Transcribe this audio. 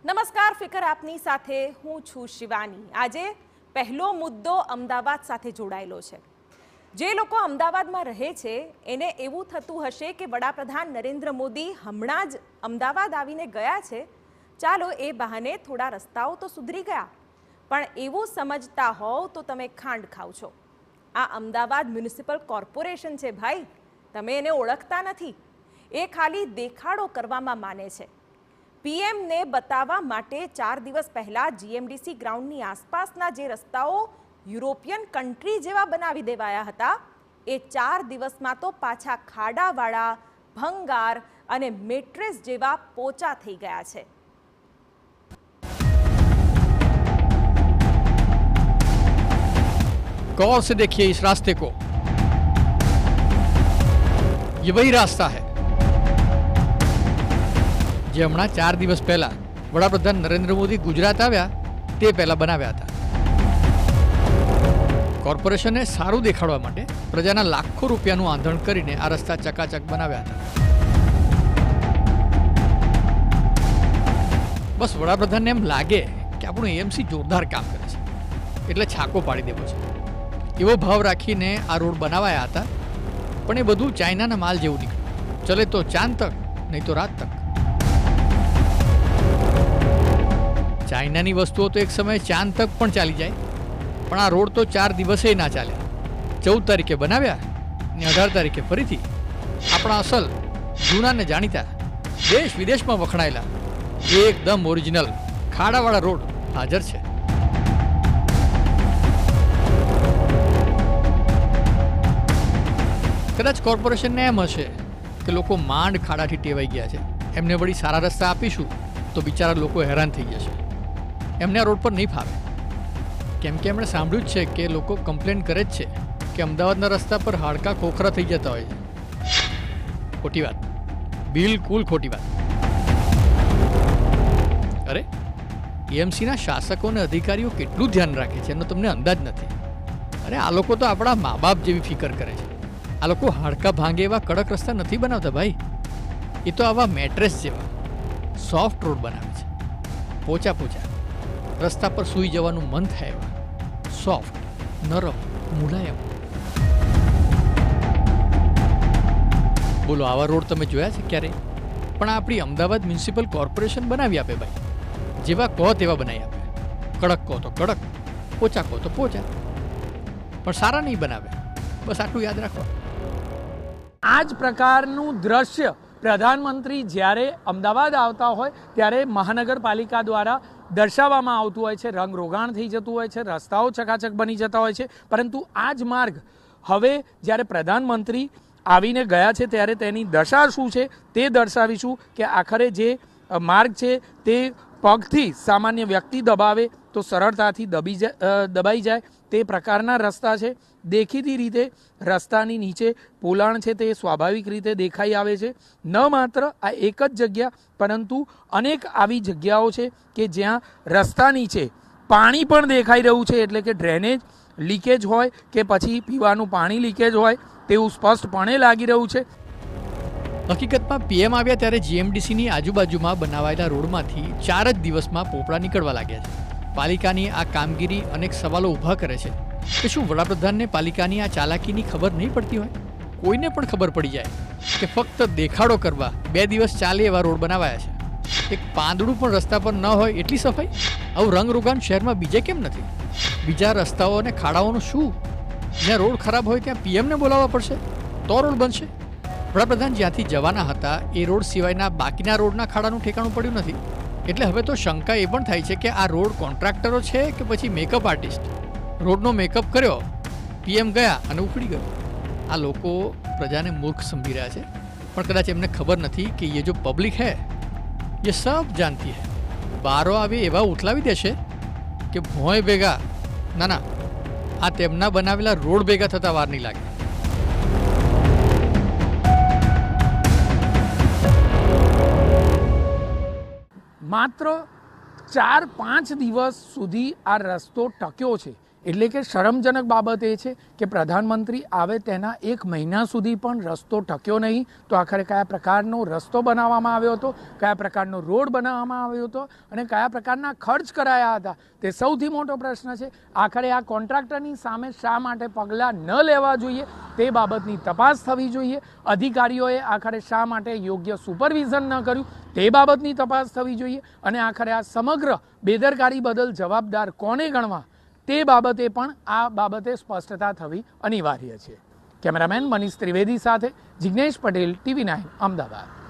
નમસ્કાર, ફિકર આપની સાથે હું છું શિવાની। આજે પહેલો મુદ્દો અમદાવાદ સાથે જોડાયેલો છે। જે લોકો અમદાવાદમાં રહે છે એને એવું થતું હશે કે વડાપ્રધાન નરેન્દ્ર મોદી હમણાં જ અમદાવાદ આવીને ગયા છે, ચાલો એ બહાને થોડા રસ્તાઓ તો સુધરી ગયા। પણ એવું સમજતા હોવ તો તમે ખાંડ ખાવ છો। આ અમદાવાદ મ્યુનિસિપલ કોર્પોરેશન છે ભાઈ, તમે એને ઓળખતા નથી। એ ખાલી દેખાડો કરવામાં માને છે। પીએમને બતાવવા માટે 4 દિવસ પહેલા જીએમડીસી ગ્રાઉન્ડની આસપાસના જે રસ્તાઓ યુરોપિયન કન્ટ્રી જેવા બનાવી દેવાયા હતા, એ 4 દિવસમાં તો પાછા ખાડાવાળા, ભંગાર અને મેટ્રેસ જેવા પોચા થઈ ગયા છે। गौर से देखिए इस रास्ते को, ये वही रास्ता है જે હમણાં 4 દિવસ પહેલા વડાપ્રધાન નરેન્દ્ર મોદી ગુજરાત આવ્યા તે પહેલા બનાવ્યા હતા। કોર્પોરેશને સારું દેખાડવા માટે પ્રજાના લાખો રૂપિયાનું આંધણ કરીને આ રસ્તા ચકાચક બનાવ્યા હતા। બસ વડાપ્રધાનને એમ લાગે કે આપણું એએમસી જોરદાર કામ કરે છે એટલે છાકો પાડી દેવો છે, એવો ભાવ રાખીને આ રોડ બનાવાયા હતા। પણ એ બધું ચાઇનાના માલ જેવું નીકળ્યું। ચલે તો ચાંદ તક, નહીં તો રાત તક। ચાઇનાની વસ્તુઓ તો એક સમયે ચાંદ તક પણ ચાલી જાય, પણ આ રોડ તો 4 દિવસે ના ચાલ્યા। 14 તારીખે બનાવ્યા ને 18 તારીખે ફરીથી આપણા અસલ જૂના ને જાણીતા દેશ વિદેશમાં વખણાયેલા એકદમ ઓરિજિનલ ખાડાવાળા રોડ હાજર છે। કદાચ કોર્પોરેશનને એમ હશે કે લોકો માંડ ખાડાથી ટેવાઈ ગયા છે, એમને વળી સારા રસ્તા આપીશું તો બિચારા લોકો હેરાન થઈ જશે, એમને આ રોડ પર નહીં ફાવે। કેમ કે એમણે સાંભળ્યું જ છે કે લોકો કમ્પ્લેન કરે જ છે કે અમદાવાદના રસ્તા પર હાડકા ખોખરા થઈ જતા હોય છે। ખોટી વાત, બિલકુલ ખોટી વાત। અરે એએમસીના શાસકો અને અધિકારીઓ કેટલું ધ્યાન રાખે છે એનો તમને અંદાજ નથી। અરે આ લોકો તો આપણા મા બાપ જેવી ફિકર કરે છે। આ લોકો હાડકા ભાંગે એવા કડક રસ્તા નથી બનાવતા ભાઈ, એ તો આવા મેટ્રેસ જેવા સોફ્ટ રોડ બનાવે છે। પોચા પોચા રસ્તા પર સૂઈ જવાનું મન થાય એવા સોફ્ટ, નરમ, મુલાયમ। બોલો આવા રોડ તમે જોયા છે ક્યારે? પણ આપણી અમદાવાદ મ્યુનિસિપલ કોર્પોરેશન બનાવી આપે ભાઈ, જેવા કહો તેવા બનાવી આપે। કડક કહો તો કડક, પોચા કહો તો પોચા, પણ સારા નહીં બનાવે। બસ આટલું યાદ રાખો। આ જ પ્રકારનું દ્રશ્ય પ્રધાનમંત્રી જ્યારે અમદાવાદ આવતા હોય ત્યારે મહાનગરપાલિકા દ્વારા દર્શાવવામાં આવતું હોય છે। રંગરોગાણ થઈ જતું હોય છે, રસ્તાઓ ચકાચક બની જતા હોય છે, પરંતુ આ જ માર્ગ હવે જ્યારે પ્રધાનમંત્રી આવીને ગયા છે ત્યારે તેની દશા શું છે તે દર્શાવીશું કે આખરે જે માર્ગ છે તે પગથી સામાન્ય વ્યક્તિ દબાવે તો સરળતાથી દબાઈ જાય તે પ્રકારના રસ્તા છે। દેખીતી રીતે રસ્તાની નીચે પોલાણ છે તે સ્વાભાવિક રીતે દેખાઈ આવે છે। ન માત્ર આ એક જ જગ્યા પરંતુ અનેક આવી જગ્યાઓ છે કે જ્યાં રસ્તા નીચે પાણી પણ દેખાઈ રહ્યું છે, એટલે કે ડ્રેનેજ લીકેજ હોય કે પછી પીવાનું પાણી લીકેજ હોય તેવું સ્પષ્ટપણે લાગી રહ્યું છે। હકીકતમાં પીએમ આવ્યા ત્યારે જીએમડીસીની આજુબાજુમાં બનાવાયેલા રોડમાંથી 4 જ દિવસમાં પોપડા નીકળવા લાગ્યા છે। પાલિકાની આ કામગીરી અનેક સવાલો ઊભા કરે છે કે શું વડાપ્રધાનને પાલિકાની આ ચાલાકીની ખબર નહીં પડતી હોય? કોઈને પણ ખબર પડી જાય કે ફક્ત દેખાડો કરવા 2 દિવસ ચાલે એવા રોડ બનાવાયા છે। એક પાંદડું પણ રસ્તા પર ન હોય એટલી સફાઈ? આવું રંગરોગાન શહેરમાં બીજે કેમ નથી? બીજા રસ્તાઓ અને ખાડાઓનું શું? જ્યાં રોડ ખરાબ હોય ત્યાં પીએમને બોલાવવા પડશે તો રોડ બનશે? વડાપ્રધાન જ્યાંથી જવાના હતા એ રોડ સિવાયના બાકીના રોડના ખાડાનું ઠેકાણું પડ્યું નથી। એટલે હવે તો શંકા એ પણ થાય છે કે આ રોડ કોન્ટ્રાક્ટરો છે કે પછી મેકઅપ આર્ટિસ્ટ? રોડનો મેકઅપ કર્યો, પીએમ ગયા અને ઉખડી ગયો। આ લોકો પ્રજાને મૂર્ખ સમજી રહ્યા છે, પણ કદાચ એમને ખબર નથી કે ये जो पब्लिक है ये सब जानती है। બારો આવી એવા ઉથલાવી દેશે કે ભોંય ભેગા ના આ તેમના બનાવેલા રોડ ભેગા થતા વાર નહીં લાગે। માત્ર 4-5 દિવસ સુધી આ રસ્તો ટક્યો છે એટલે કે શરમજનક બાબત એ છે કે પ્રધાનમંત્રી આવે તેના 1 મહિના સુધી પણ રસ્તો ટક્યો નહીં. તો આખરે કયા પ્રકારનો રસ્તો બનાવવામાં આવ્યો હતો, કયા પ્રકારનો રોડ બનાવવામાં આવ્યો હતો અને કયા પ્રકારના ખર્ચ કરાયા હતા, તે સૌથી મોટો પ્રશ્ન છે. આખરે આ કોન્ટ્રાક્ટરની સામે શા માટે પગલાં ન લેવા જોઈએ તે બાબતની તપાસ થવી જોઈએ. અધિકારીઓએ આખરે શા માટે યોગ્ય સુપરવિઝન ન કર્યું તે બાબતની તપાસ થવી જોઈએ. અને આખરે આ સમગ્ર બેદરકારી બદલ જવાબદાર કોને ગણવા તે બાબતે પણ આ બાબતે સ્પષ્ટતા થવી અનિવાર્ય છે. કેમેરામેન મનીષ ત્રિવેદી સાથે જિગ્નેશ પટેલ, TV9 અમદાવાદ.